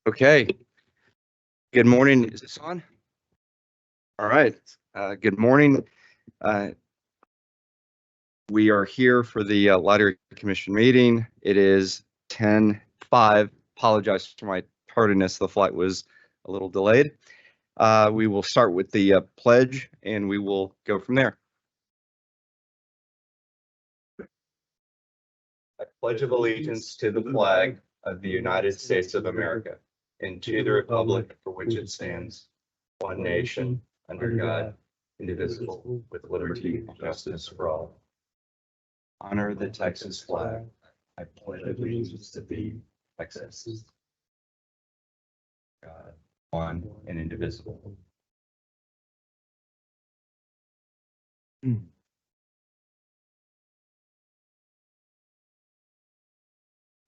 Okay. Good morning. Is this on? All right. Good morning. We are here for the Lottery Commission meeting. It is 10:05. Apologize for my tardiness. The flight was a little delayed. We will start with the pledge and we will go from there. I pledge of allegiance to the flag of the United States of America and to the republic for which it stands, one nation, under God, indivisible, with liberty and justice for all. Honor the Texas flag. I pledge allegiance to thee, Texas. God, one and indivisible.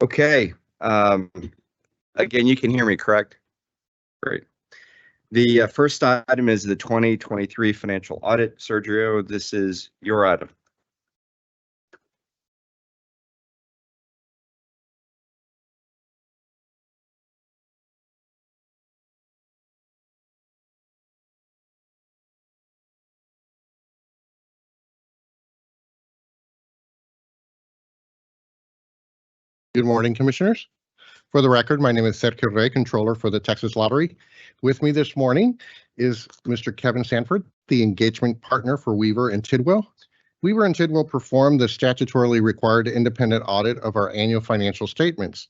Okay. Again, you can hear me, correct? Great. The first item is the 2023 financial audit. Sergio, this is your item. Good morning, Commissioners. For the record, my name is Sergio Rey, Controller for the Texas Lottery. With me this morning is Mr. Kevin Sanford, the Engagement Partner for Weaver and Tidwell. Weaver and Tidwell perform the statutorily required independent audit of our annual financial statements.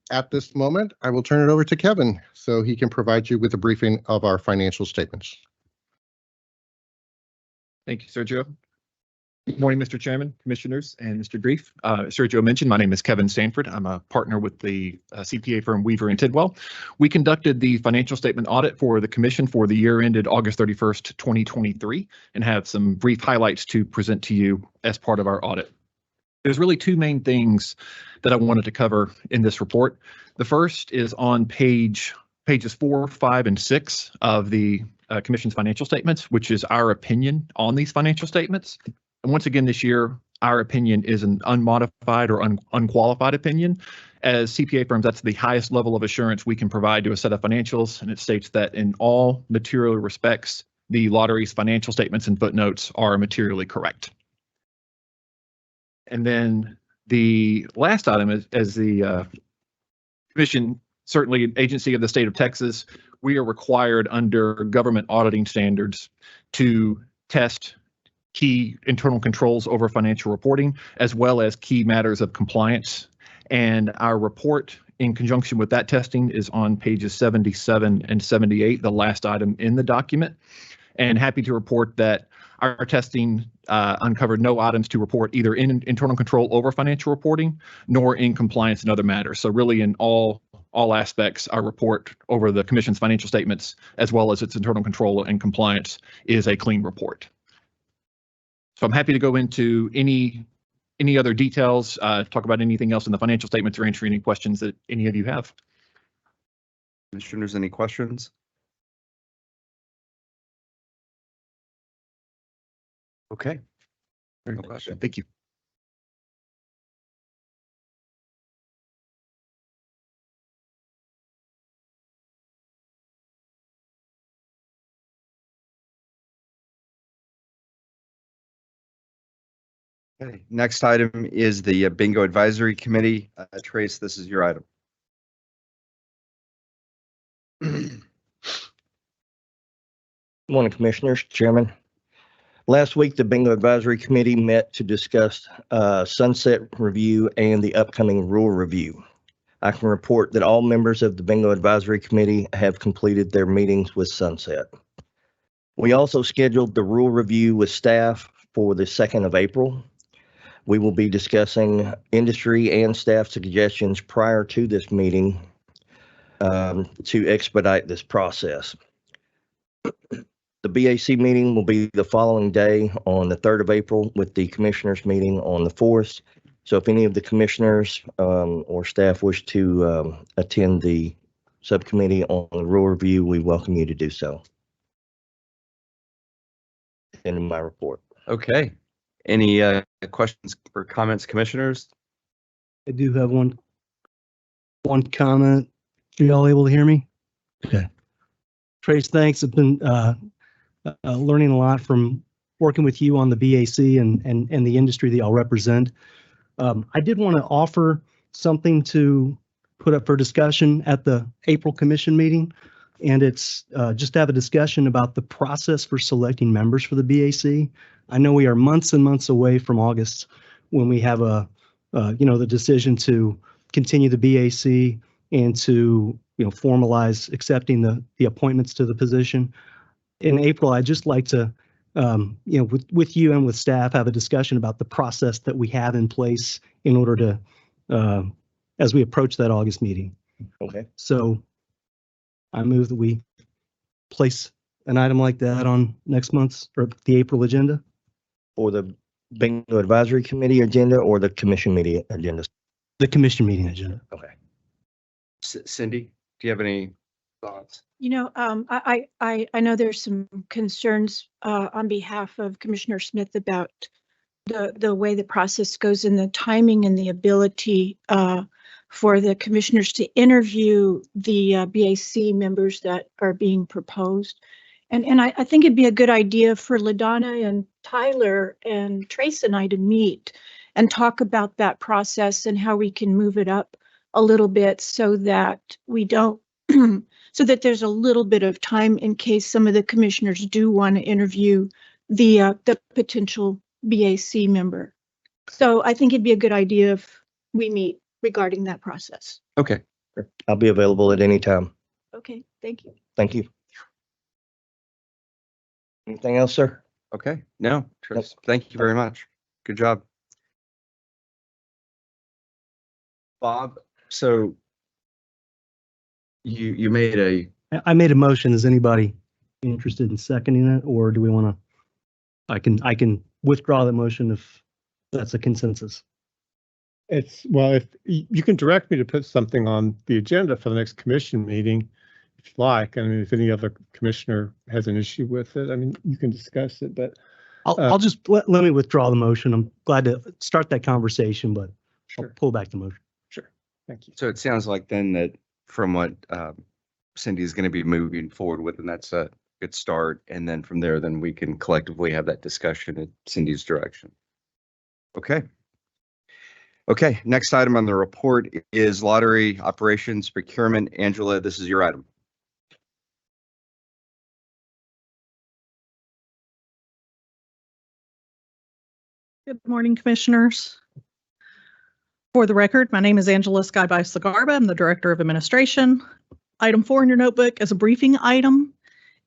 At this moment, I will turn it over to Kevin so he can provide you with a briefing of our financial statements. Thank you, Sergio. Good morning, Mr. Chairman, Commissioners, and Mr. Grief. Sergio mentioned my name is Kevin Sanford. I'm a partner with the CPA firm Weaver and Tidwell. We conducted the financial statement audit for the Commission for the year ended August 31st, 2023, and have some brief highlights to present to you as part of our audit. There's really two main things that I wanted to cover in this report. The first is on pages 4, 5, and 6 of the Commission's financial statements, which is our opinion on these financial statements. And once again, this year, our opinion is an unmodified or unqualified opinion. As CPA firms, that's the highest level of assurance we can provide to a set of financials. And it states that in all material respects, the lottery's financial statements and footnotes are materially correct. And then the last item is, as the Commission, certainly an agency of the state of Texas, we are required under government auditing standards to test key internal controls over financial reporting, as well as key matters of compliance. And our report in conjunction with that testing is on pages 77 and 78, the last item in the document. And happy to report that our testing uncovered no items to report either in internal control over financial reporting, nor in compliance and other matters. So really in all aspects, our report over the Commission's financial statements, as well as its internal control and compliance, is a clean report. So I'm happy to go into any other details, talk about anything else in the financial statements, or answer any questions that any of you have. Commissioners, any questions? Okay. No question. Thank you. Okay. Next item is the Bingo Advisory Committee. Trace, this is your item. Good morning, Commissioners, Chairman. Last week, the Bingo Advisory Committee met to discuss sunset review and the upcoming rule review. I can report that all members of the Bingo Advisory Committee have completed their meetings with sunset. We also scheduled the rule review with staff for the 2nd of April. We will be discussing industry and staff suggestions prior to this meeting to expedite this process. The BAC meeting will be the following day on the 3rd of April, with the Commissioners meeting on the 4th. So if any of the Commissioners or staff wish to attend the subcommittee on the rule review, we welcome you to do so. End of my report. Okay. Any questions or comments, Commissioners? I do have one comment. Are y'all able to hear me? Okay. Trace, thanks. I've been learning a lot from working with you on the BAC and the industry that y'all represent. I did want to offer something to put up for discussion at the April commission meeting. And it's just to have a discussion about the process for selecting members for the BAC. I know we are months and months away from August when we have the decision to continue the BAC and to, formalize accepting the appointments to the position. In April, I'd just like to, with you and with staff, have a discussion about the process that we have in place in order to, as we approach that August meeting. Okay. So I move that we place an item like that on next month's or the April agenda. For the Bingo Advisory Committee agenda or the commission meeting agenda? The commission meeting agenda. Okay. Cindy, do you have any thoughts? I know there's some concerns on behalf of Commissioner Smith about the way the process goes and the timing and the ability for the commissioners to interview the BAC members that are being proposed. And I think it'd be a good idea for LaDonna and Tyler and Trace and I to meet and talk about that process and how we can move it up a little bit so that we don't, so that there's a little bit of time in case some of the commissioners do want to interview the potential BAC member. So I think it'd be a good idea if we meet regarding that process. Okay. I'll be available at any time. Okay, thank you. Thank you. Anything else, sir? Okay. No, Trace, thank you very much. Good job. Bob, so you made I made a motion. Is anybody interested in seconding it, or do we want to? I can withdraw the motion if that's a consensus. Well, if you can direct me to put something on the agenda for the next commission meeting, if you like. I mean, if any other commissioner has an issue with it, I mean, you can discuss it, but I'll just let me withdraw the motion. I'm glad to start that conversation, but I'll sure, pull back the motion. sure. Thank you. So it sounds like then that from what Cindy is going to be moving forward with, and that's a good start. And then from there, then we can collectively have that discussion in Cindy's direction. Okay. Okay, next item on the report is lottery operations procurement. Angela, this is your item. Good morning, Commissioners. For the record, my name is Angela Skyby-Sagarba. I'm the Director of Administration. Item 4 in your notebook is a briefing item.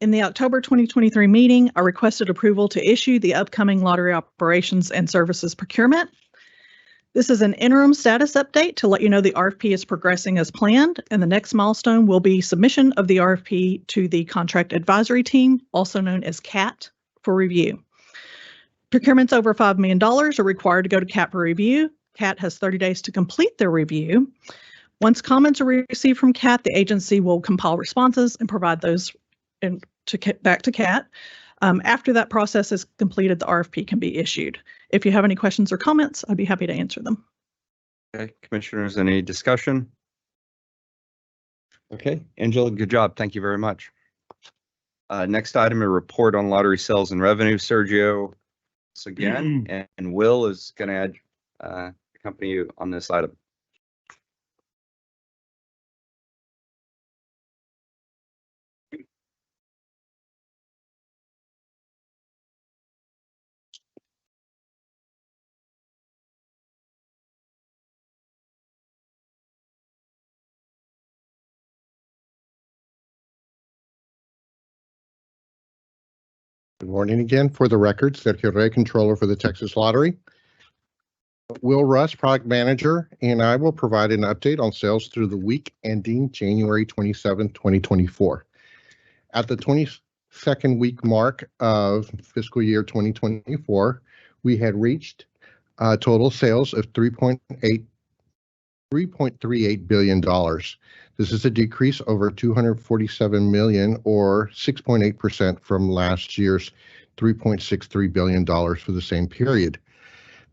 In the October 2023 meeting, I requested approval to issue the upcoming lottery operations and services procurement. This is an interim status update to let you know the RFP is progressing as planned, and the next milestone will be submission of the RFP to the Contract Advisory Team, also known as CAT, for review. Procurements over $5 million are required to go to CAT for review. CAT has 30 days to complete their review. Once comments are received from CAT, the agency will compile responses and provide those back to CAT. After that process is completed, the RFP can be issued. If you have any questions or comments, I'd be happy to answer them. Okay, commissioners, any discussion? Okay, Angela, good job. Thank you very much. Next item, a report on lottery sales and revenue. Sergio, once again, and Will is going to accompany you on this item. Good morning again. For the record, Sergio Rey, Controller for the Texas Lottery. Will Russ, Product Manager, and I will provide an update on sales through the week ending January 27, 2024. At the 22nd week mark of fiscal year 2024, we had reached total sales of $3.38 billion. This is a decrease over $247 million or 6.8% from last year's $3.63 billion for the same period.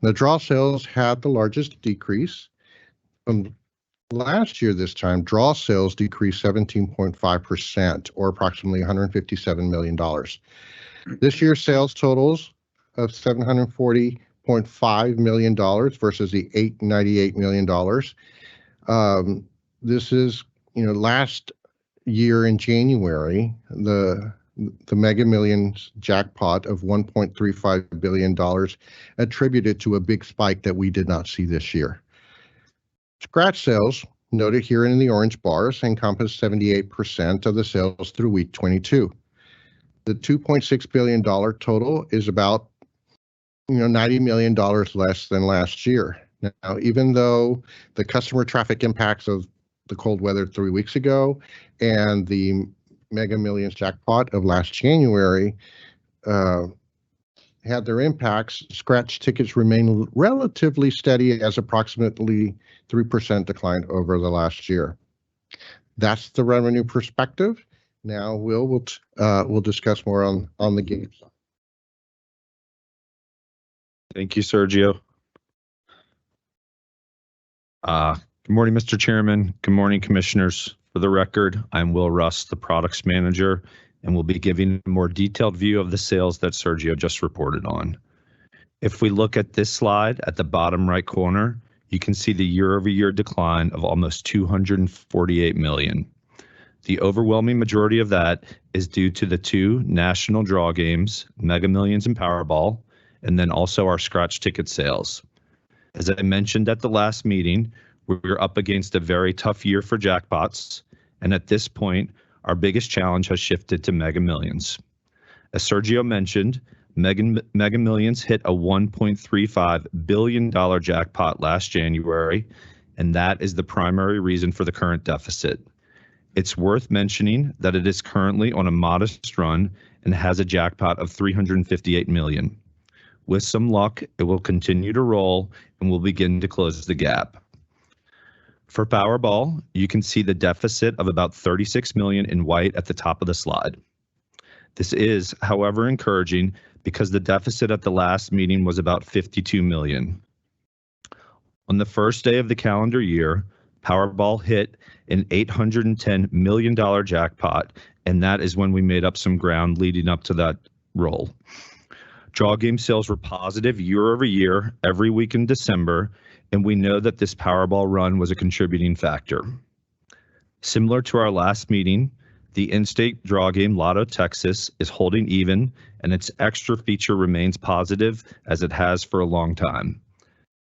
The draw sales had the largest decrease from Last year, this time, draw sales decreased 17.5%, or approximately $157 million. This year's sales totals of $740.5 million versus the $898 million. This is, last year in January, the Mega Millions jackpot of $1.35 billion attributed to a big spike that we did not see this year. Scratch sales, noted here in the orange bars, encompass 78% of the sales through week 22. The $2.6 billion total is about $90 million less than last year. Now, even though the customer traffic impacts of the cold weather 3 weeks ago and the Mega Millions jackpot of last January had their impacts, scratch tickets remain relatively steady as approximately 3% decline over the last year. That's the revenue perspective. Now we'll discuss more on the games. Thank you, Sergio. Good morning, Mr. Chairman. Good morning, Commissioners. For the record, I'm Will Russ, the Products Manager, and will be giving a more detailed view of the sales that Sergio just reported on. If we look at this slide at the bottom right corner, you can see the year-over-year decline of almost $248 million. The overwhelming majority of that is due to the two national draw games, Mega Millions and Powerball, and then also our scratch ticket sales. As I mentioned at the last meeting, we're up against a very tough year for jackpots, and at this point, our biggest challenge has shifted to Mega Millions. As Sergio mentioned, Mega Millions hit a $1.35 billion jackpot last January, and that is the primary reason for the current deficit. It's worth mentioning that it is currently on a modest run and has a jackpot of $358 million. With some luck, it will continue to roll and will begin to close the gap. For Powerball, you can see the deficit of about $36 million in white at the top of the slide. This is, however, encouraging because the deficit at the last meeting was about $52 million. On the first day of the calendar year, Powerball hit an $810 million jackpot, and that is when we made up some ground leading up to that roll. Draw game sales were positive year over year every week in December, and we know that this Powerball run was a contributing factor. Similar to our last meeting, the in-state draw game Lotto Texas is holding even, and its extra feature remains positive as it has for a long time.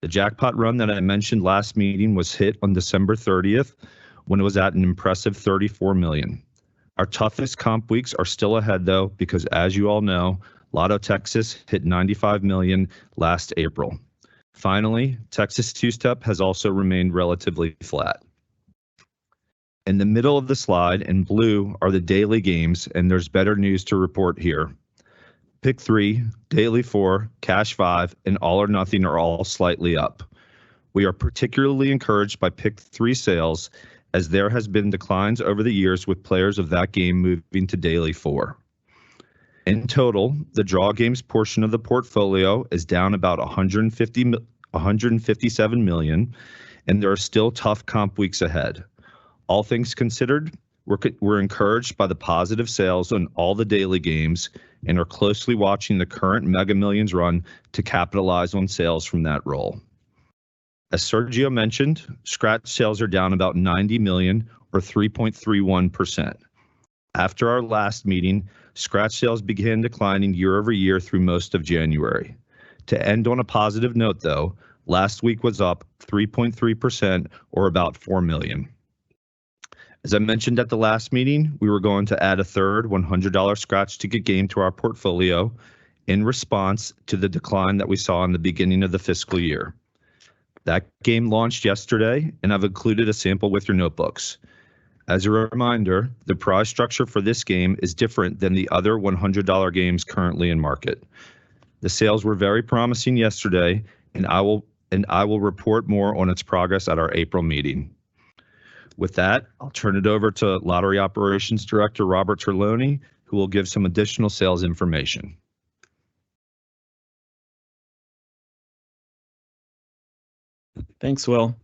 The jackpot run that I mentioned last meeting was hit on December 30th when it was at an impressive $34 million. Our toughest comp weeks are still ahead though, because as you all know, Lotto Texas hit $95 million last April. Finally, Texas Two-Step has also remained relatively flat. In the middle of the slide in blue are the daily games, and there's better news to report here. Pick 3, Daily 4, Cash 5, and All or Nothing are all slightly up. We are particularly encouraged by Pick 3 sales, as there has been declines over the years with players of that game moving to Daily 4. In total, the draw games portion of the portfolio is down about $157 million, and there are still tough comp weeks ahead. All things considered, we're encouraged by the positive sales on all the daily games and are closely watching the current Mega Millions run to capitalize on sales from that roll. As Sergio mentioned, scratch sales are down about $90 million or 3.31%. After our last meeting, scratch sales began declining year over year through most of January. To end on a positive note though, last week was up 3.3% or about $4 million. As I mentioned at the last meeting, we were going to add a third $100 scratch ticket game to our portfolio in response to the decline that we saw in the beginning of the fiscal year. That game launched yesterday, and I've included a sample with your notebooks. As a reminder, the prize structure for this game is different than the other $100 games currently in market. The sales were very promising yesterday, and I will report more on its progress at our April meeting. With that, I'll turn it over to Lottery Operations Director Robert Terloni, who will give some additional sales information. Thanks, Will.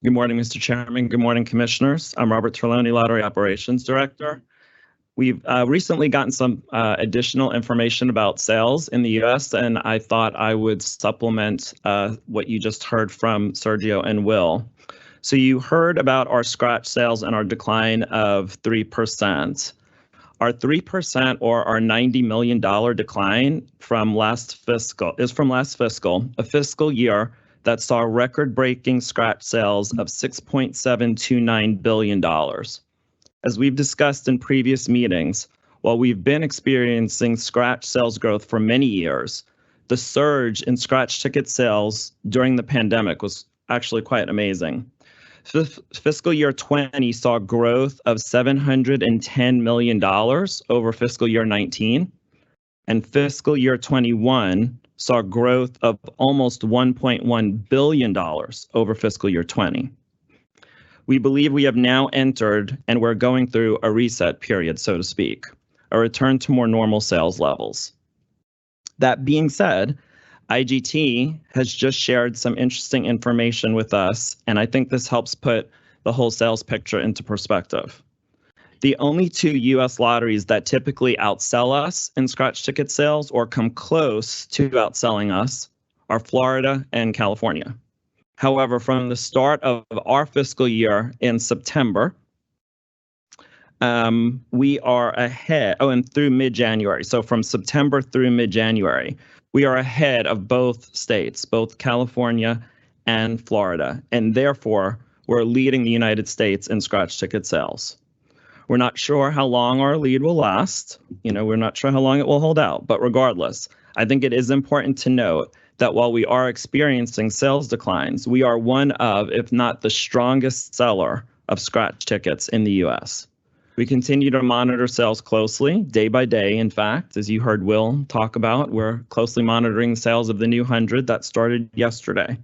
Good morning, Mr. Chairman. Good morning, Commissioners. I'm Robert Trelawney, Lottery Operations Director. We've recently gotten some additional information about sales in the U.S., and I thought I would supplement what you just heard from Sergio and Will. So you heard about our scratch sales and our decline of 3%. Our 3% or our $90 million decline from last fiscal, a fiscal year that saw record-breaking scratch sales of $6.729 billion. As we've discussed in previous meetings, while we've been experiencing scratch sales growth for many years, the surge in scratch ticket sales during the pandemic was actually quite amazing. Fiscal year 20 saw growth of $710 million over fiscal year 19, and fiscal year 21 saw growth of almost $1.1 billion over fiscal year 20. We believe we have now entered and we're going through a reset period, so to speak, a return to more normal sales levels. That being said, IGT has just shared some interesting information with us, and I think this helps put the whole sales picture into perspective. The only two U.S. lotteries that typically outsell us in scratch ticket sales or come close to outselling us are Florida and California. However, from the start of our fiscal year in September, we are ahead, and through mid-January. So from September through mid-January, we are ahead of both states, both California and Florida, and therefore we're leading the United States in scratch ticket sales. We're not sure how long our lead will last. We're not sure how long it will hold out, but regardless, I think it is important to note that while we are experiencing sales declines, we are one of, if not the strongest seller of scratch tickets in the U.S. We continue to monitor sales closely, day by day. In fact, as you heard Will talk about, we're closely monitoring the sales of the new 100 that started yesterday.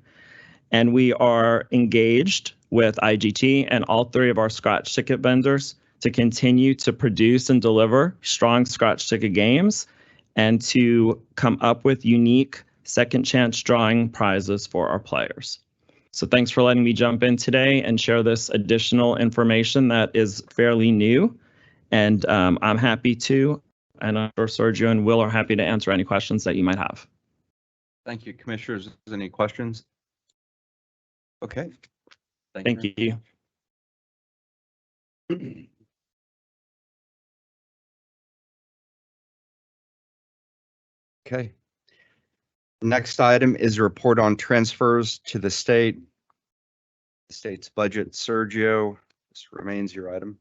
And we are engaged with IGT and all three of our scratch ticket vendors to continue to produce and deliver strong scratch ticket games and to come up with unique second chance drawing prizes for our players. So thanks for letting me jump in today and share this additional information that is fairly new. And I'm happy to, and I'm sure Sergio and Will are happy to answer any questions that you might have. Thank you, Commissioners. Any questions? Okay. Thank you. Okay. Next item is a report on transfers to the state's budget. Sergio, this remains your item.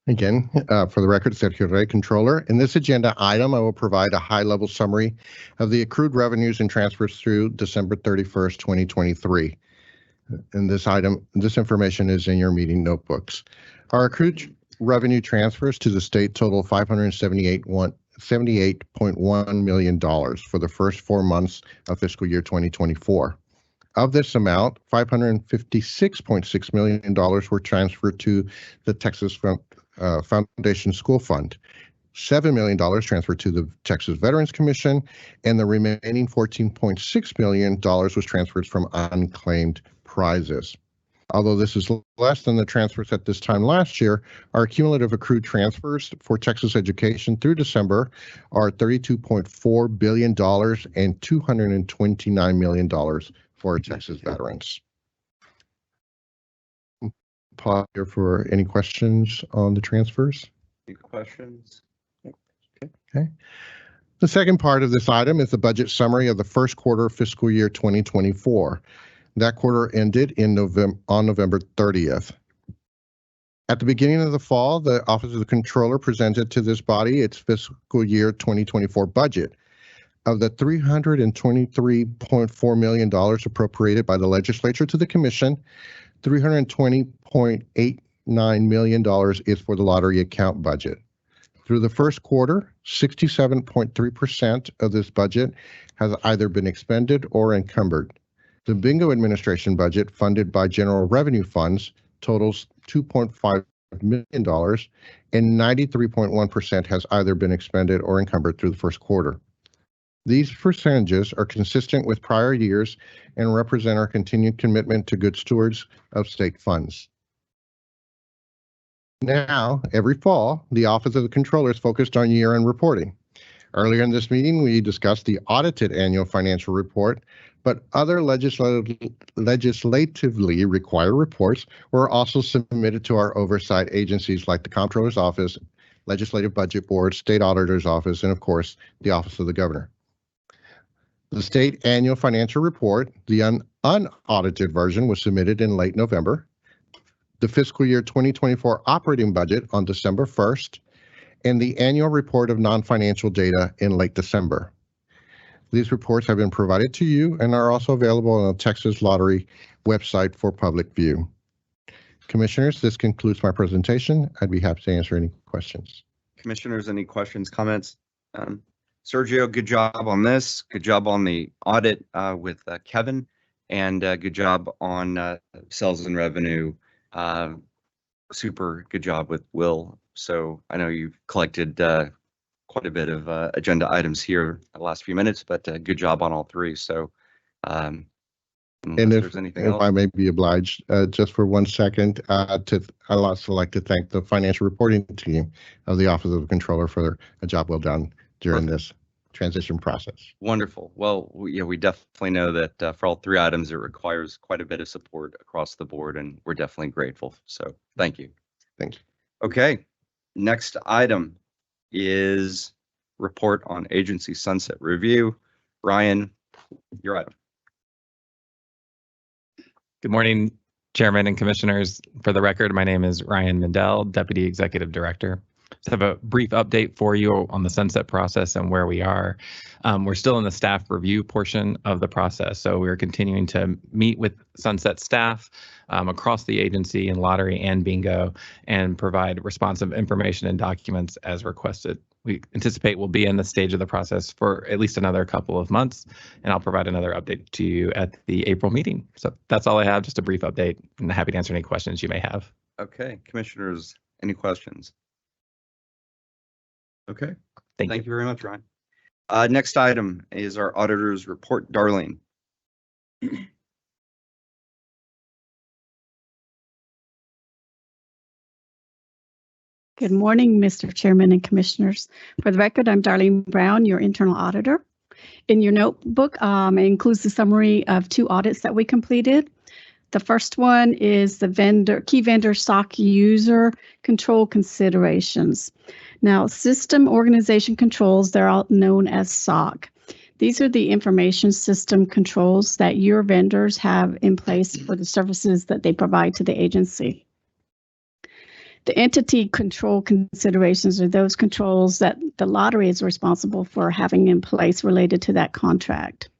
Again, for the record, Sergio Rey, Controller. In this agenda item, I will provide a high-level summary of the accrued revenues and transfers through December 31st, 2023. And this information is in your meeting notebooks. Our accrued revenue transfers to the state total $78.1 million for the first 4 months of fiscal year 2024. Of this amount, $556.6 million were transferred to the Texas Foundation School Fund, $7 million transferred to the Texas Veterans Commission, and the remaining $14.6 million was transferred from unclaimed prizes. Although this is less than the transfers at this time last year, our cumulative accrued transfers for Texas education through December are $32.4 billion and $229 million for our Texas veterans. Pause here for any questions on the transfers. Any questions? Okay. The second part of this item is the budget summary of the first quarter of fiscal year 2024. That quarter ended on November 30th. At the beginning of the fall, the Office of the Controller presented to this body its fiscal year 2024 budget. Of the $323.4 million appropriated by the legislature to the commission, $320.89 million is for the lottery account budget. Through the first quarter, 67.3% of this budget has either been expended or encumbered. The bingo administration budget, funded by general revenue funds, totals $2.5 million, and 93.1% has either been expended or encumbered through the first quarter. These percentages are consistent with prior years and represent our continued commitment to good stewards of state funds. Now, every fall, the Office of the Controller is focused on year-end reporting. Earlier in this meeting, we discussed the audited annual financial report, but other legislatively required reports were also submitted to our oversight agencies like the Comptroller's Office, Legislative Budget Board, State Auditor's Office, and of course, the Office of the Governor. The state annual financial report, the unaudited version, was submitted in late November. The fiscal year 2024 operating budget on December 1st, and the annual report of non-financial data in late December. These reports have been provided to you and are also available on the Texas Lottery website for public view. Commissioners, this concludes my presentation. I'd be happy to answer any questions. Commissioners, any questions, comments? Sergio, good job on this. Good job on the audit with Kevin, and good job on sales and revenue. Super good job with Will. So I know you've collected quite a bit of agenda items here the last few minutes, but good job on all three. So and if there's anything else, I may be obliged, just for 1 second, I'd also like to thank the financial reporting team of the Office of the Controller for a job well done during this transition process. Wonderful. Well, we definitely know that for all three items, it requires quite a bit of support across the board, and we're definitely grateful. So thank you. Thank you. Okay. Next item is report on agency sunset review. Ryan, your item. Good morning, Chairman and Commissioners. For the record, my name is Ryan Mendel, Deputy Executive Director. Just have a brief update for you on the sunset process and where we are. We're still in the staff review portion of the process, so we're continuing to meet with sunset staff across the agency in lottery and bingo and provide responsive information and documents as requested. We anticipate we'll be in the stage of the process for at least another couple of months, and I'll provide another update to you at the April meeting. So that's all I have, just a brief update, and happy to answer any questions you may have. Okay, Commissioners, any questions? Okay, Thank you very much, Ryan. Next item is our auditor's report. Darlene. Good morning, Mr. Chairman and Commissioners. For the record, I'm Darlene Brown, your internal auditor. In your notebook, it includes the summary of 2 audits that we completed. The first one is the key vendor SOC user control considerations. Now, system organization controls, they're all known as SOC. These are the information system controls that your vendors have in place for the services that they provide to the agency. The entity control considerations are those controls that the lottery is responsible for having in place related to that contract.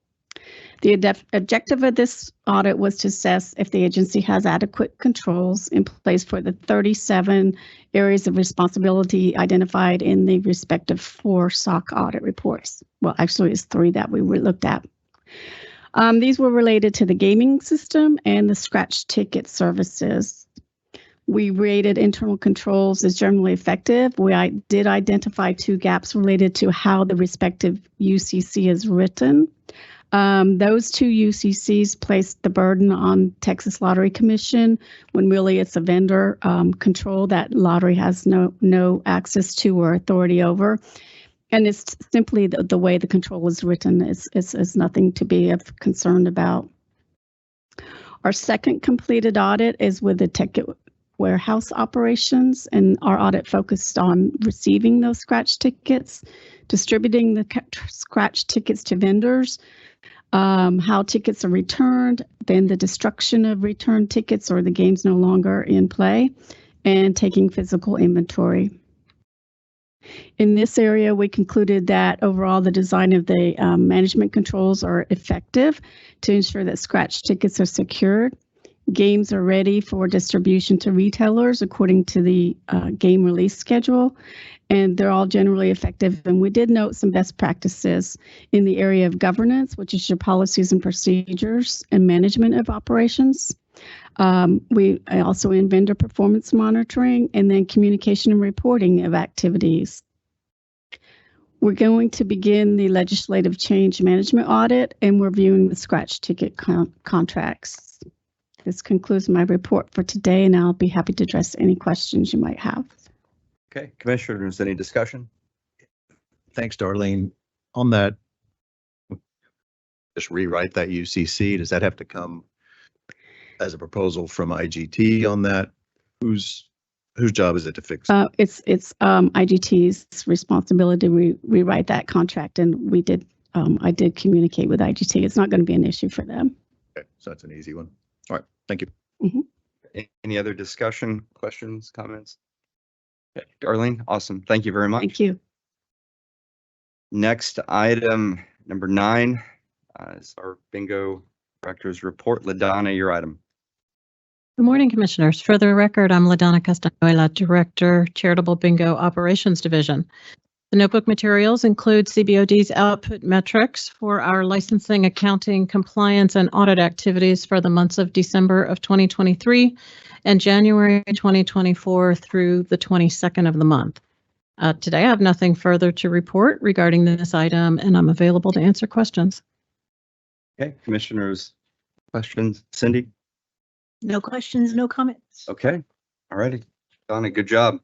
The objective of this audit was to assess if the agency has adequate controls in place for the 37 areas of responsibility identified in the respective 4 SOC audit reports. Well, actually, it's 3 that we looked at. These were related to the gaming system and the scratch ticket services. We rated internal controls as generally effective. We did identify 2 gaps related to how the respective UCC is written. Those 2 UCCs placed the burden on Texas Lottery Commission when really it's a vendor control that lottery has no access to or authority over. And it's simply the way the control is written is nothing to be of concern about. Our second completed audit is with the ticket warehouse operations, and our audit focused on receiving those scratch tickets, distributing the scratch tickets to vendors, how tickets are returned, then the destruction of returned tickets or the games no longer in play, and taking physical inventory. In this area, we concluded that overall the design of the management controls are effective to ensure that scratch tickets are secured. Games are ready for distribution to retailers according to the game release schedule, and they're all generally effective. And we did note some best practices in the area of governance, which is your policies and procedures and management of operations. We also in vendor performance monitoring and then communication and reporting of activities. We're going to begin the legislative change management audit, and we're viewing the scratch ticket contracts. This concludes my report for today, and I'll be happy to address any questions you might have. Okay, commissioners, any discussion? Thanks, Darlene. On that, just rewrite that UCC. Does that have to come as a proposal from IGT on that? Whose job is it to fix? It's IGT's responsibility to rewrite that contract, and we did. I did communicate with IGT. It's not going to be an issue for them. Okay, so that's an easy one. All right, thank you. Any other discussion, questions, comments? Okay, Darlene, awesome. Thank you very much. Thank you. Next item, number 9, is our bingo director's report. LaDonna, your item. Good morning, Commissioners. For the record, I'm LaDonna Castanuela, Director, Charitable Bingo Operations Division. The notebook materials include CBOD's output metrics for our licensing, accounting, compliance, and audit activities for the months of December of 2023 and January 2024 through the 22nd of the month. Today, I have nothing further to report regarding this item, and I'm available to answer questions. Okay, commissioners, questions? Cindy? No questions, no comments. Okay, all righty. Donna, good job.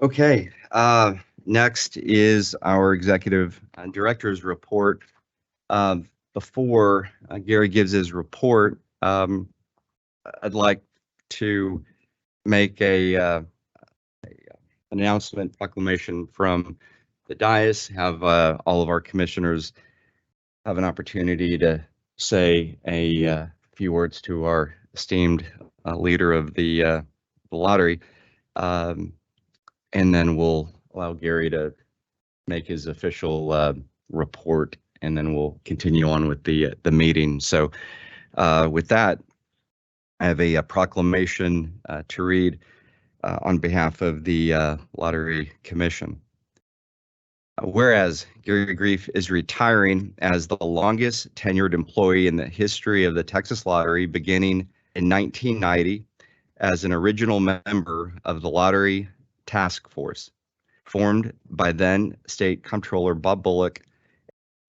Okay, next is our executive director's report. Before Gary gives his report, I'd like to make an announcement proclamation from the dais, have all of our commissioners have an opportunity to say a few words to our esteemed leader of the lottery, and then we'll allow Gary to make his official report, and then we'll continue on with the meeting. So with that, I have a proclamation to read on behalf of the Lottery Commission. Whereas Gary Grief is retiring as the longest tenured employee in the history of the Texas Lottery, beginning in 1990 as an original member of the Lottery Task Force, formed by then State Comptroller Bob Bullock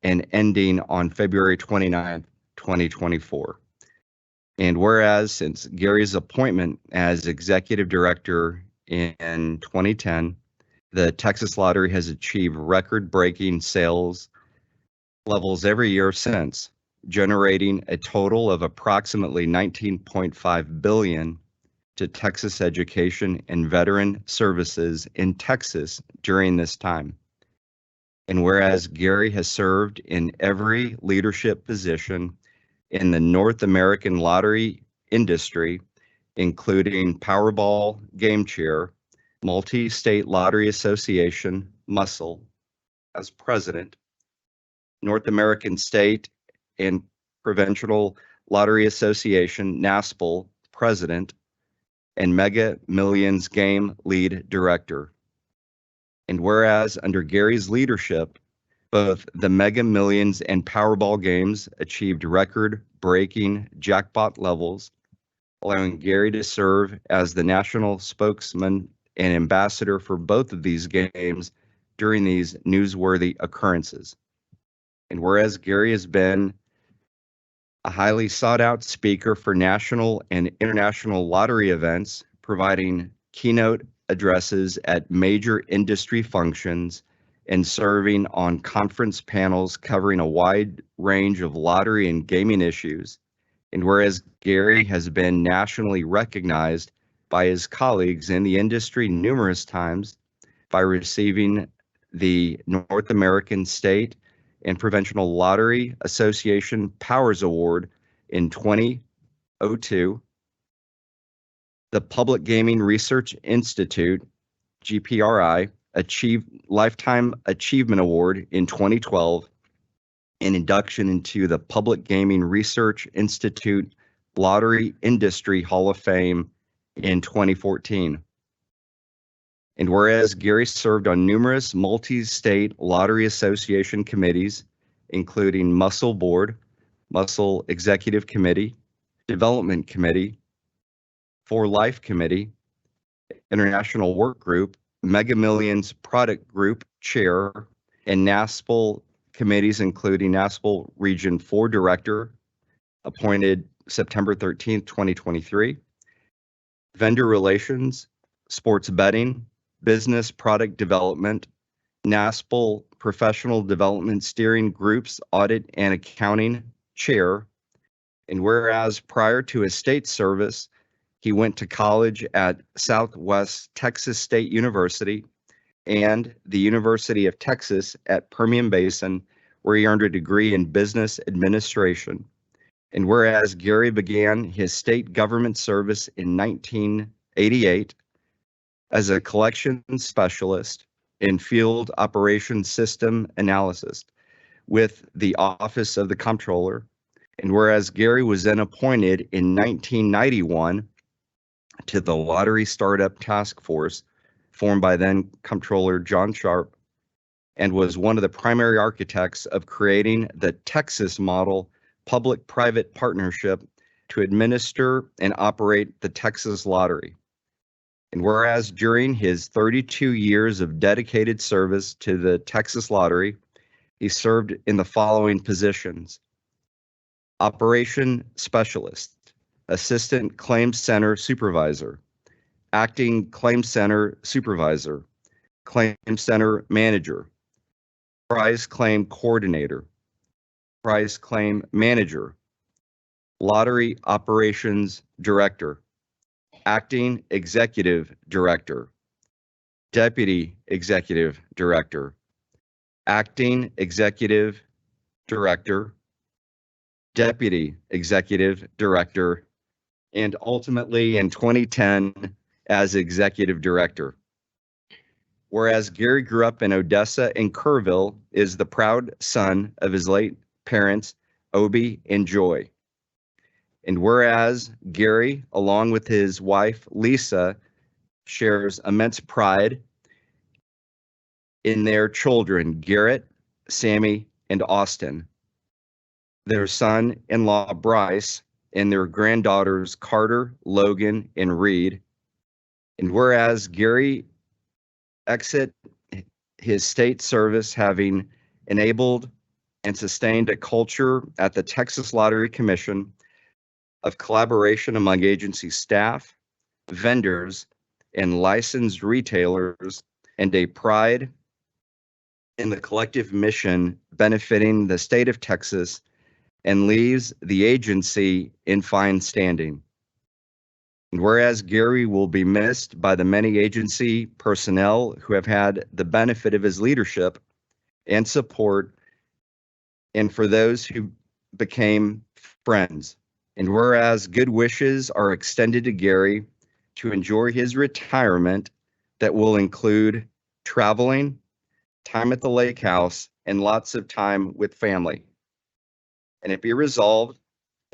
and ending on February 29th, 2024. And whereas since Gary's appointment as executive director in 2010, the Texas Lottery has achieved record-breaking sales levels every year since, generating a total of approximately $19.5 billion to Texas education and veteran services in Texas during this time. And whereas Gary has served in every leadership position in the North American lottery industry, including Powerball game chair, Multi-State Lottery Association, MUSL, as president, North American State and Provincial Lottery Association, NASPL, president, and Mega Millions Game lead director. And whereas under Gary's leadership, both the Mega Millions and Powerball games achieved record-breaking jackpot levels, allowing Gary to serve as the national spokesman and ambassador for both of these games during these newsworthy occurrences. And whereas Gary has been a highly sought-out speaker for national and international lottery events, providing keynote addresses at major industry functions and serving on conference panels covering a wide range of lottery and gaming issues. And whereas Gary has been nationally recognized by his colleagues in the industry numerous times by receiving the North American State and Provincial Lottery Association Powers Award in 2002, the Public Gaming Research Institute, GPRI, achieved Lifetime Achievement Award in 2012, and induction into the Public Gaming Research Institute Lottery Industry Hall of Fame in 2014. And whereas Gary served on numerous multi-state lottery association committees, including MUSL Board, MUSL Executive Committee, Development Committee, For Life Committee, International Work Group, Mega Millions Product Group Chair, and NASPL committees, including NASPL Region 4 Director, appointed September 13th, 2023. Vendor Relations, Sports Betting, Business Product Development, NASPL Professional Development Steering Group's Audit and Accounting Chair. And whereas prior to his state service, he went to college at Southwest Texas State University and the University of Texas at Permian Basin, where he earned a degree in business administration. And whereas Gary began his state government service in 1988 as a collection specialist in field operations system analysis with the Office of the Comptroller. And whereas Gary was then appointed in 1991 to the Lottery Startup Task Force, formed by then Comptroller John Sharp, and was one of the primary architects of creating the Texas model public-private partnership to administer and operate the Texas Lottery. And whereas during his 32 years of dedicated service to the Texas Lottery, he served in the following positions: Operation Specialist, Assistant Claims Center Supervisor, Acting Claims Center Supervisor, Claims Center Manager, Prize Claim Coordinator, Prize Claim Manager, Lottery Operations Director, Acting Executive Director, Deputy Executive Director, Acting Executive Director, Deputy Executive Director, and ultimately in 2010 as Executive Director. Whereas Gary grew up in Odessa and Kerrville, is the proud son of his late parents, Obi and Joy. And whereas Gary, along with his wife, Lisa, shares immense pride in their children, Garrett, Sammy, and Austin, their son-in-law, Bryce, and their granddaughters, Carter, Logan, and Reed. And whereas Gary exit his state service having enabled and sustained a culture at the Texas Lottery Commission of collaboration among agency staff, vendors, and licensed retailers, and a pride in the collective mission benefiting the state of Texas, and leaves the agency in fine standing. And whereas Gary will be missed by the many agency personnel who have had the benefit of his leadership and support, and for those who became friends. And whereas good wishes are extended to Gary to enjoy his retirement that will include traveling, time at the lake house, and lots of time with family. And it be resolved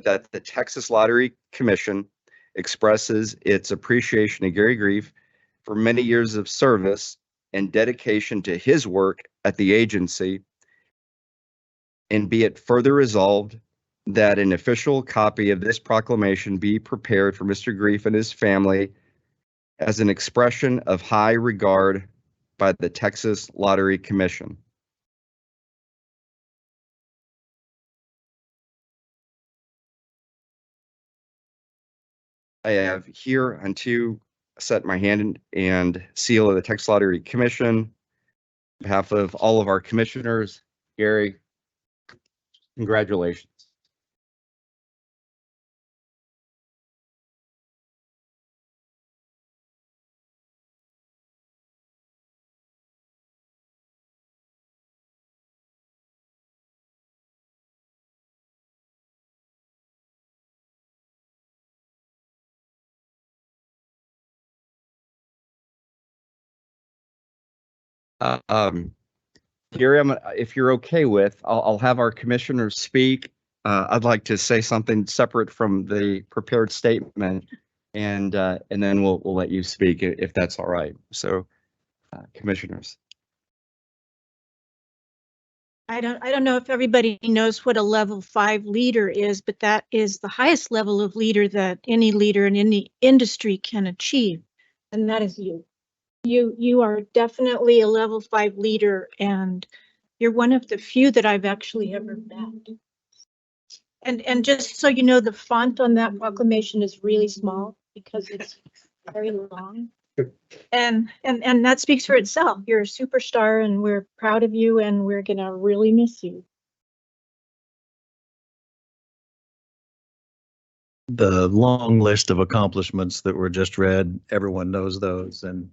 that the Texas Lottery Commission expresses its appreciation to Gary Grief for many years of service and dedication to his work at the agency. And be it further resolved that an official copy of this proclamation be prepared for Mr. Grief and his family as an expression of high regard by the Texas Lottery Commission. I have here unto set my hand and seal of the Texas Lottery Commission. On behalf of all of our commissioners, Gary, congratulations. Gary, if you're okay with, I'll have our commissioners speak. I'd like to say something separate from the prepared statement, and then we'll let you speak if that's all right. So, commissioners. I don't know if everybody knows what a level 5 leader is, but that is the highest level of leader that any leader in any industry can achieve, and that is you. You are definitely a level 5 leader, and you're one of the few that I've actually ever met. And just so you know, the font on that proclamation is really small because it's very long. And that speaks for itself. You're a superstar, and we're proud of you, and we're gonna really miss you. The long list of accomplishments that were just read, everyone knows those, and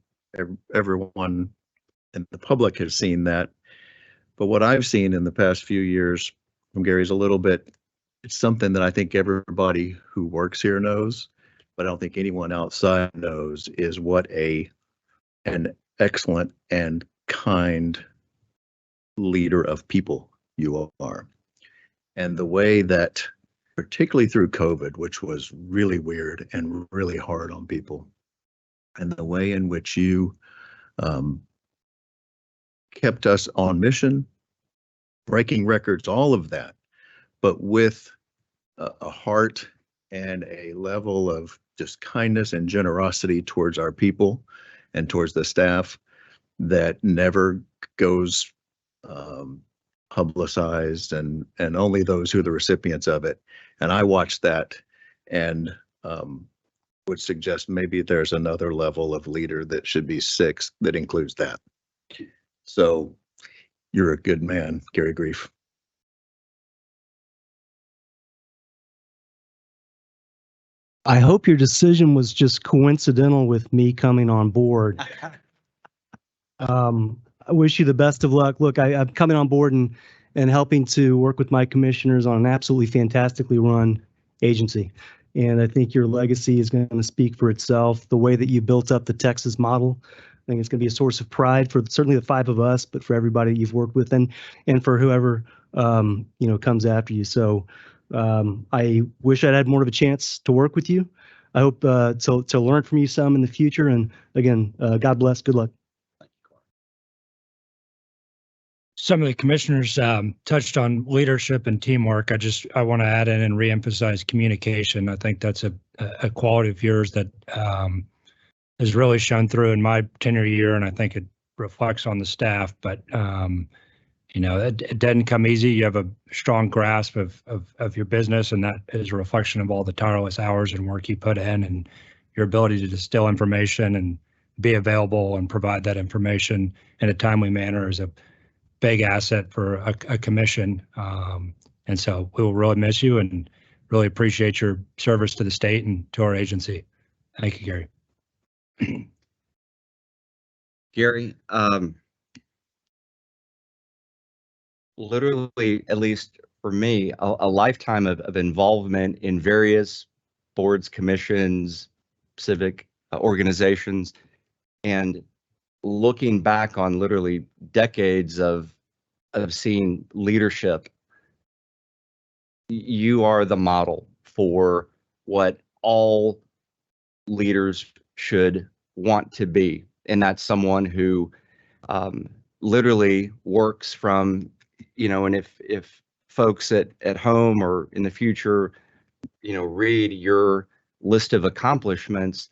everyone in the public has seen that. But what I've seen in the past few years from Gary's a little bit, it's something that I think everybody who works here knows, but I don't think anyone outside knows, is what an excellent and kind leader of people you are. And the way that, particularly through COVID, which was really weird and really hard on people, and the way in which you kept us on mission, breaking records, all of that, but with a heart and a level of just kindness and generosity towards our people and towards the staff that never goes publicized, and only those who are the recipients of it. And I watched that and would suggest maybe there's another level of leader that should be 6 that includes that. So you're a good man, Gary Grief. I hope your decision was just coincidental with me coming on board. I wish you the best of luck. Look, I'm coming on board and helping to work with my commissioners on an absolutely fantastically run agency. And I think your legacy is going to speak for itself. The way that you built up the Texas model, I think it's going to be a source of pride for certainly the 5 of us, but for everybody you've worked with, and for whoever comes after you. So I wish I'd had more of a chance to work with you. I hope to learn from you some in the future. And again, God bless. Good luck. Some of the commissioners touched on leadership and teamwork. I want to add in and reemphasize communication. I think that's a quality of yours that has really shown through in my tenure year, and I think it reflects on the staff. But it doesn't come easy. You have a strong grasp of your business, and that is a reflection of all the tireless hours and work you put in, and your ability to distill information and be available and provide that information in a timely manner is a big asset for a commission. And so we will really miss you and really appreciate your service to the state and to our agency. Thank you, Gary. Gary, literally, at least for me, a lifetime of involvement in various boards, commissions, civic organizations, and looking back on literally decades of seeing leadership. You are the model for what all leaders should want to be, and that's someone who literally works from, and if folks at home or in the future, read your list of accomplishments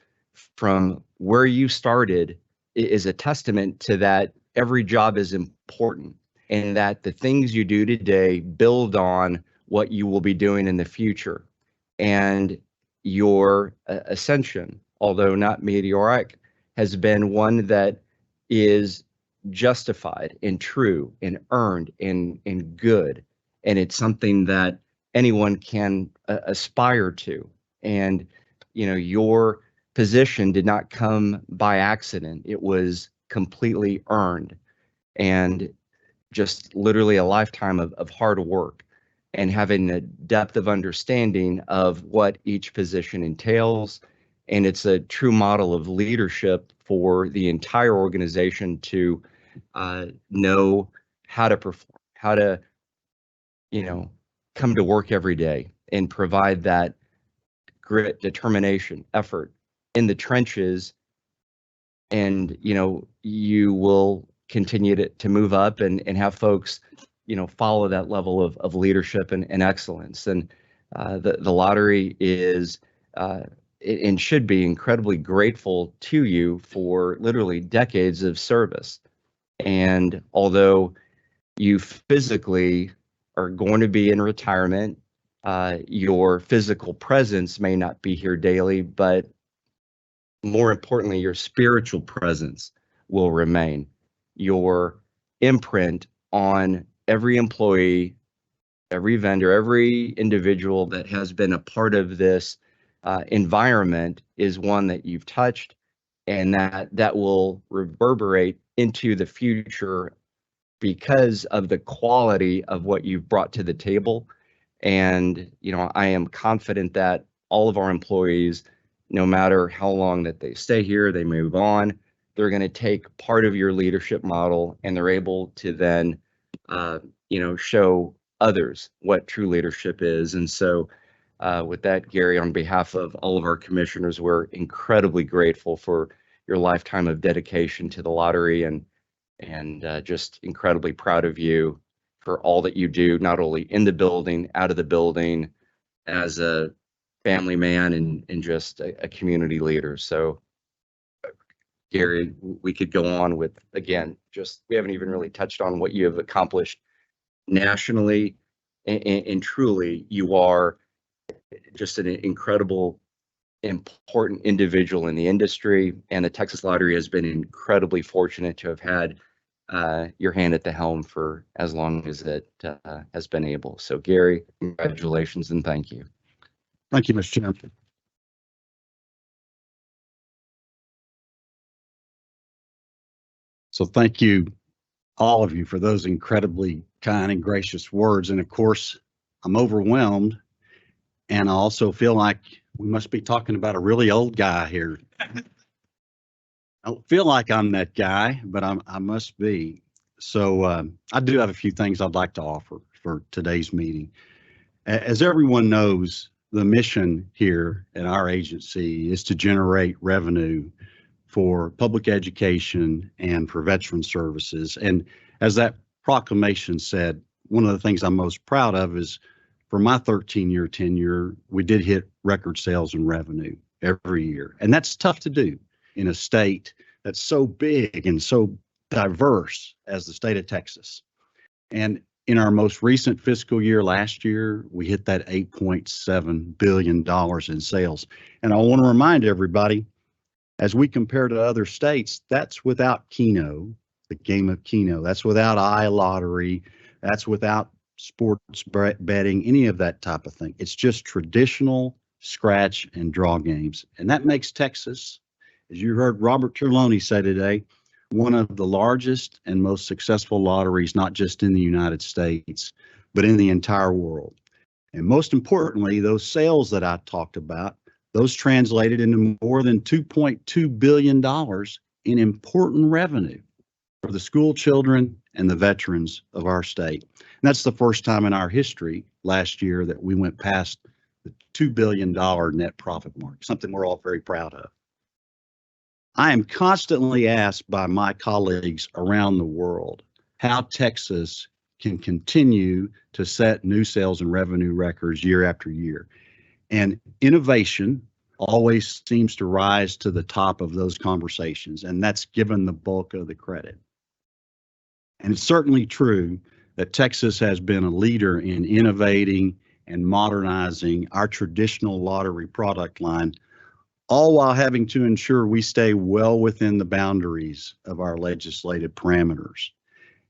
from where you started, is a testament to that every job is important, and that the things you do today build on what you will be doing in the future. And your ascension, although not meteoric, has been one that is justified and true and earned and good. And it's something that anyone can aspire to. And, your position did not come by accident. It was completely earned, and just literally a lifetime of hard work and having a depth of understanding of what each position entails. And it's a true model of leadership for the entire organization to know how to perform, how to, come to work every day and provide that grit, determination, effort in the trenches. And, you will continue to move up and have folks, follow that level of leadership and excellence. And the lottery is and should be incredibly grateful to you for literally decades of service. And although you physically are going to be in retirement, your physical presence may not be here daily, but more importantly, your spiritual presence will remain. Your imprint on every employee, every vendor, every individual that has been a part of this environment is one that you've touched, and that will reverberate into the future because of the quality of what you've brought to the table. And, I am confident that all of our employees, no matter how long that they stay here, they move on, they're going to take part of your leadership model, and they're able to then, show others what true leadership is. And so with that, Gary, on behalf of all of our commissioners, we're incredibly grateful for your lifetime of dedication to the lottery, and just incredibly proud of you for all that you do, not only in the building, out of the building, as a family man and just a community leader. So, Gary, we could go on with, again, we haven't even really touched on what you have accomplished nationally, and truly you are just an incredible, important individual in the industry, and the Texas Lottery has been incredibly fortunate to have had your hand at the helm for as long as it has been able. So, Gary, congratulations and thank you. Thank you, Mr. Chairman. So thank you, all of you, for those incredibly kind and gracious words. And of course, I'm overwhelmed, and I also feel like we must be talking about a really old guy here. I don't feel like I'm that guy, but I must be. So I do have a few things I'd like to offer for today's meeting. As everyone knows, the mission here at our agency is to generate revenue for public education and for veteran services. And as that proclamation said, one of the things I'm most proud of is for my 13-year tenure, we did hit record sales and revenue every year. And that's tough to do in a state that's so big and so diverse as the state of Texas. And in our most recent fiscal year last year, we hit that $8.7 billion in sales. And I want to remind everybody, as we compare to other states, that's without Keno, the game of Keno. That's without iLottery. That's without sports betting, any of that type of thing. It's just traditional scratch and draw games. And that makes Texas, as you heard Robert Trelawney say today, one of the largest and most successful lotteries, not just in the United States, but in the entire world. And most importantly, those sales that I talked about, those translated into more than $2.2 billion in important revenue for the school children and the veterans of our state. And that's the first time in our history last year that we went past the $2 billion net profit mark, something we're all very proud of. I am constantly asked by my colleagues around the world how Texas can continue to set new sales and revenue records year after year. And innovation always seems to rise to the top of those conversations, and that's given the bulk of the credit. And it's certainly true that Texas has been a leader in innovating and modernizing our traditional lottery product line, all while having to ensure we stay well within the boundaries of our legislative parameters.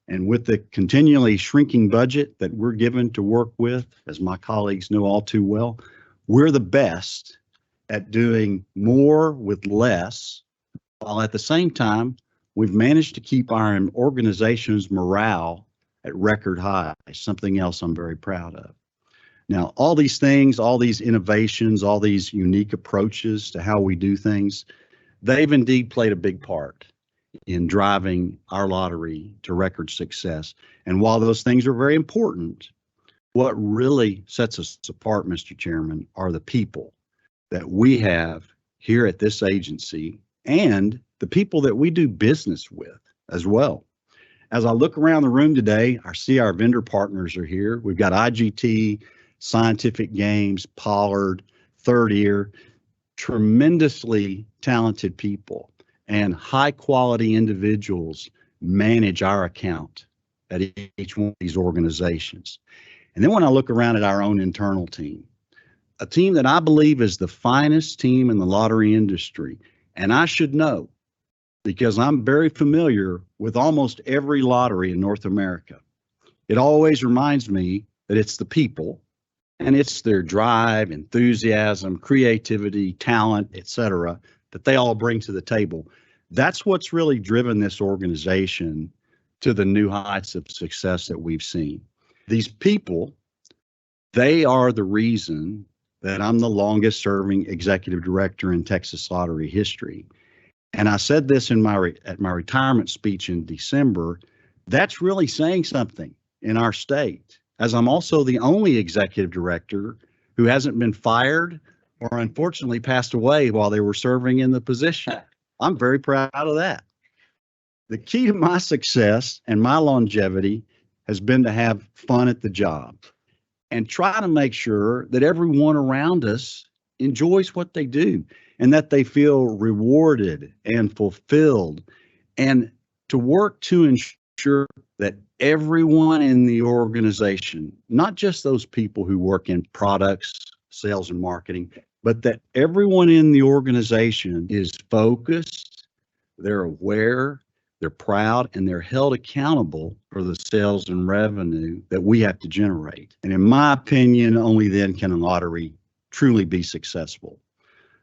And with the continually shrinking budget that we're given to work with, as my colleagues know all too well, we're the best at doing more with less, while at the same time, we've managed to keep our organization's morale at record highs, something else I'm very proud of. Now, all these things, all these innovations, all these unique approaches to how we do things, they've indeed played a big part in driving our lottery to record success. And while those things are very important, what really sets us apart, Mr. Chairman, are the people that we have here at this agency and the people that we do business with as well. As I look around the room today, I see our vendor partners are here. We've got IGT, Scientific Games, Pollard, Third Ear. tremendously talented people and high quality individuals manage our account at each one of these organizations. And then when I look around at our own internal team, a team that I believe is the finest team in the lottery industry, and I should know because I'm very familiar with almost every lottery in North America. It always reminds me that it's the people and it's their drive, enthusiasm, creativity, talent, etc., that they all bring to the table. That's what's really driven this organization to the new heights of success that we've seen. These people, they are the reason that I'm the longest serving executive director in Texas lottery history. And I said this in at my retirement speech in December. That's really saying something in our state, as I'm also the only executive director who hasn't been fired or unfortunately passed away while they were serving in the position. I'm very proud of that. The key to my success and my longevity has been to have fun at the job and try to make sure that everyone around us enjoys what they do and that they feel rewarded and fulfilled, and to work to ensure that everyone in the organization, not just those people who work in products, sales, and marketing, but that everyone in the organization is focused, they're aware, they're proud, and they're held accountable for the sales and revenue that we have to generate. And in my opinion, only then can a lottery truly be successful.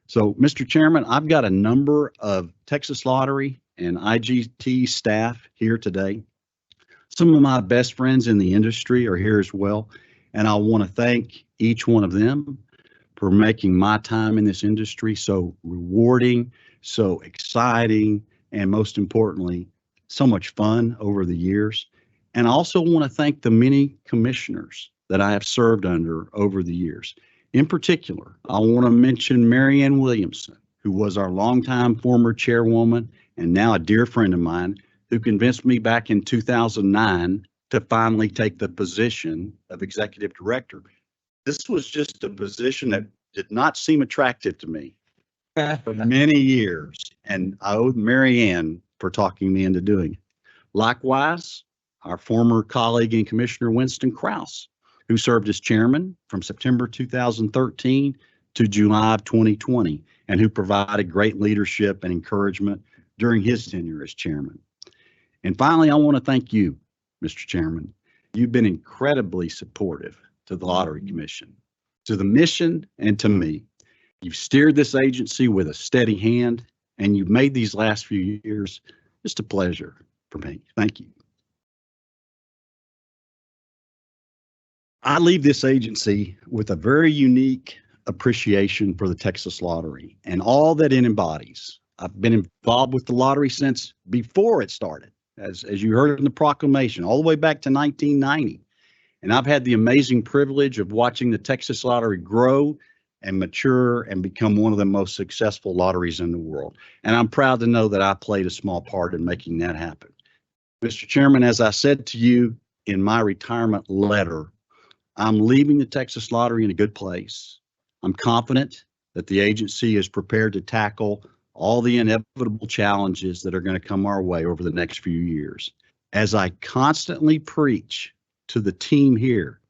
So, Mr. Chairman, I've got a number of Texas Lottery and IGT staff here today. Some of my best friends in the industry are here as well, and I want to thank each one of them for making my time in this industry so rewarding, so exciting, and most importantly, so much fun over the years. And I also want to thank the many commissioners that I have served under over the years. In particular, I want to mention Mary Ann Williamson, who was our longtime former chairwoman and now a dear friend of mine, who convinced me back in 2009 to finally take the position of executive director. This was just a position that did not seem attractive to me for many years, and I owed Mary Ann for talking me into doing it. Likewise, our former colleague and Commissioner Winston Krause, who served as chairman from September 2013 to July of 2020, and who provided great leadership and encouragement during his tenure as chairman. And finally, I want to thank you, Mr. Chairman. You've been incredibly supportive to the Lottery Commission, to the mission, and to me. You've steered this agency with a steady hand, and you've made these last few years just a pleasure for me. Thank you. I leave this agency with a very unique appreciation for the Texas Lottery and all that it embodies. I've been involved with the lottery since before it started, as you heard in the proclamation, all the way back to 1990. And I've had the amazing privilege of watching the Texas Lottery grow and mature and become one of the most successful lotteries in the world. And I'm proud to know that I played a small part in making that happen. Mr. Chairman, as I said to you in my retirement letter, I'm leaving the Texas Lottery in a good place. I'm confident that the agency is prepared to tackle all the inevitable challenges that are going to come our way over the next few years. As I constantly preach to the team here,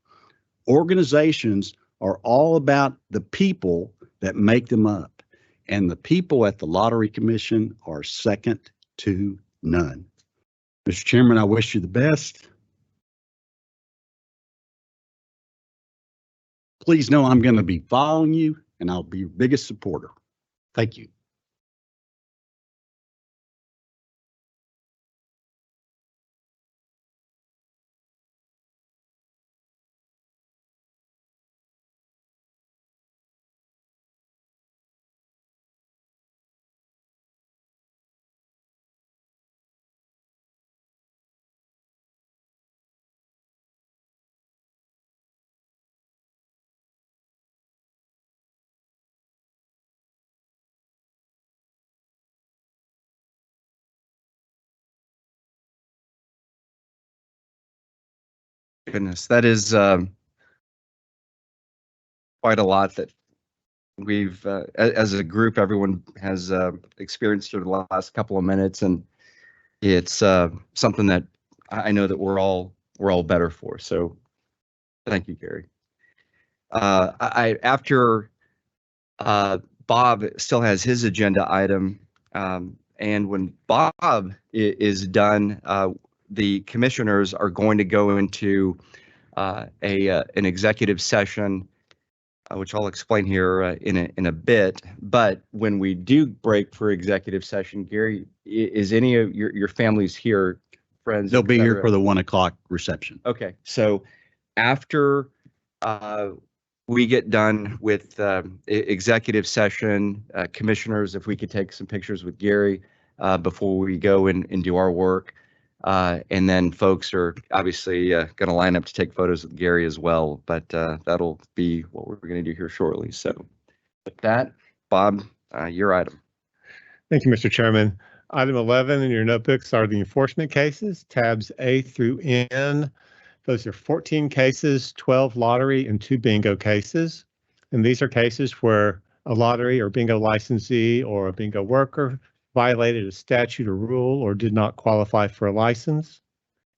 organizations are all about the people that make them up, and the people at the Lottery Commission are second to none. Mr. Chairman, I wish you the best. Please know I'm going to be following you, and I'll be your biggest supporter. Thank you. Goodness, that is quite a lot that we've, as a group, everyone has experienced over the last couple of minutes, and it's something that I know that we're all better for. So thank you, Gary. After Bob still has his agenda item, and when Bob is done, the commissioners are going to go into an executive session, which I'll explain here in a bit. But when we do break for executive session, Gary, is any of your families here, friends? They'll be here etc.? for the 1 o'clock reception. Okay, so after we get done with executive session, commissioners, if we could take some pictures with Gary before we go and do our work. And then folks are obviously going to line up to take photos with Gary as well, but that'll be what we're going to do here shortly. So with that, Bob, your item. Thank you, Mr. Chairman. Item 11 in your notebooks are the enforcement cases, tabs A through N. Those are 14 cases, 12 lottery and 2 bingo cases. And these are cases where a lottery or bingo licensee or a bingo worker violated a statute or rule or did not qualify for a license.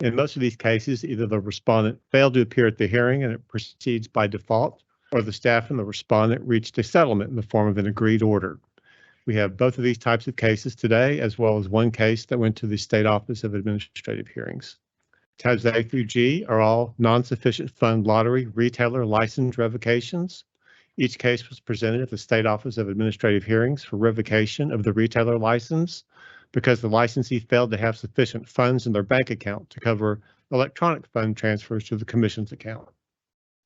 In most of these cases, either the respondent failed to appear at the hearing and it proceeds by default, or the staff and the respondent reached a settlement in the form of an agreed order. We have both of these types of cases today, as well as one case that went to the State Office of Administrative Hearings. Tabs A through G are all non-sufficient fund lottery retailer license revocations. Each case was presented at the State Office of Administrative Hearings for revocation of the retailer license because the licensee failed to have sufficient funds in their bank account to cover electronic fund transfers to the commission's account.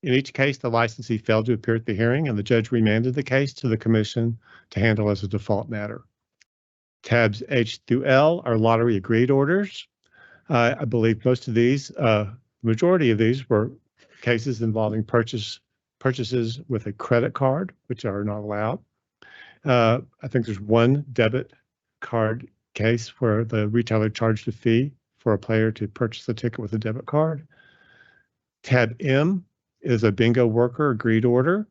In each case, the licensee failed to appear at the hearing and the judge remanded the case to the commission to handle as a default matter. Tabs H through L are lottery agreed orders. I believe most of these, majority of these were cases involving purchases with a credit card, which are not allowed. I think there's one debit card case where the retailer charged a fee for a player to purchase a ticket with a debit card. Tab M is a bingo worker agreed order.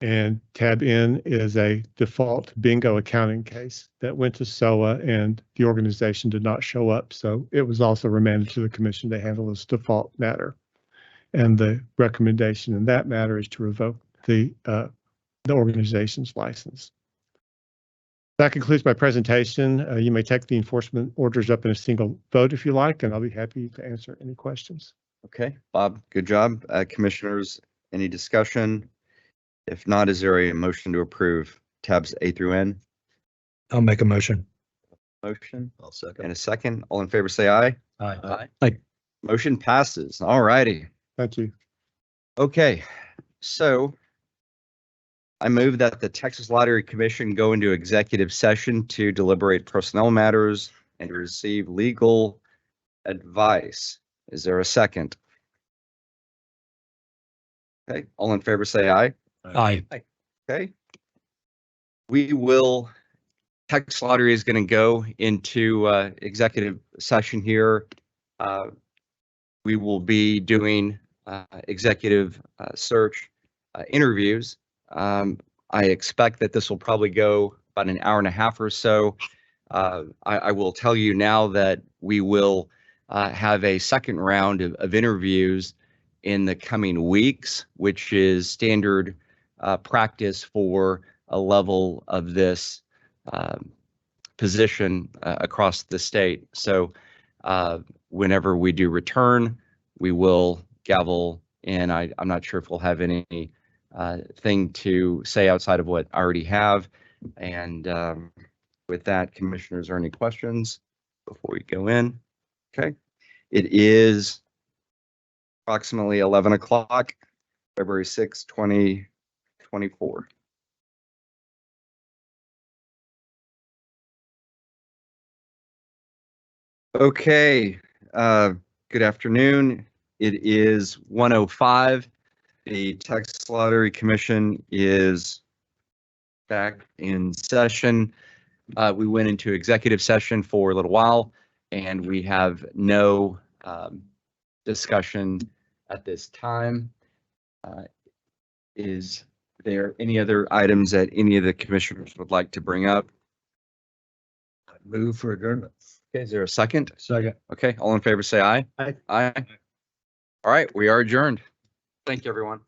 And tab N is a default bingo accounting case that went to SOA and the organization did not show up. So it was also remanded to the commission to handle this default matter. And the recommendation in that matter is to revoke the organization's license. That concludes my presentation. You may take the enforcement orders up in a single vote if you like, and I'll be happy to answer any questions. Okay, Bob, good job. Commissioners, any discussion? If not, is there a motion to approve tabs A through N? I'll make a motion. Motion. I'll second. And a second. All in favor, say aye. Aye. Aye. Motion passes. All righty. Thank you. Okay, so I move that the Texas Lottery Commission go into executive session to deliberate personnel matters and receive legal advice. Is there a second? Okay, all in favor, say aye. Aye. Okay. We will, Texas Lottery is going to go into executive session here. We will be doing executive search interviews. I expect that this will probably go about an hour and a half or so. I will tell you now that we will have a second round of interviews in the coming weeks, which is standard practice for a level of this position across the state. So whenever we do return, we will gavel in. I'm not sure if we'll have any thing to say outside of what I already have. And with that, commissioners, are any questions before we go in? Okay. It is approximately 11 o'clock, February 6, 2024. Okay, good afternoon. It is 1:05. The Texas Lottery Commission is back in session. We went into executive session for a little while, and we have no discussion at this time. Is there any other items that any of the commissioners would like to bring up? Move for adjournment. Okay, is there a second? Second. Okay, all in favor, say aye. Aye. Aye. All right, we are adjourned. Thank you, everyone.